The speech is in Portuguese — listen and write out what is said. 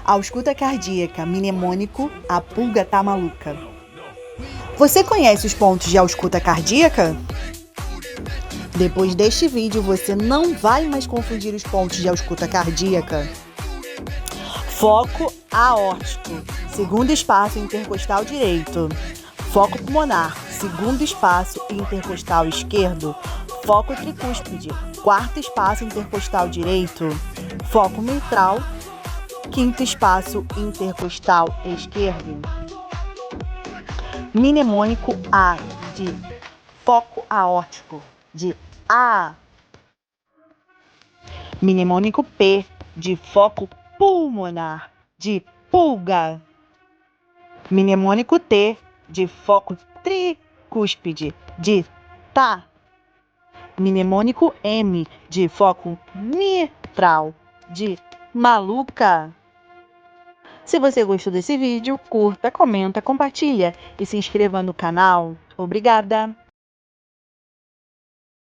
Ausculta cardíaca, mnemônico, a pulga tá maluca. Você conhece os pontos de ausculta cardíaca? Depois deste vídeo, você não vai mais confundir os pontos de ausculta cardíaca. Foco aórtico, segundo espaço intercostal direito. Foco pulmonar, segundo espaço intercostal esquerdo. Foco tricúspide, quarto espaço intercostal direito. Foco mitral, quinto espaço intercostal esquerdo. Mnemônico A, de foco aórtico, de A. Mnemônico P, de foco pulmonar, de pulga. Mnemônico T, de foco tricúspide, de tá. Mnemônico M, de foco mitral, de maluca. Se você gostou desse vídeo, curta, comenta, compartilha e se inscreva no canal. Obrigada!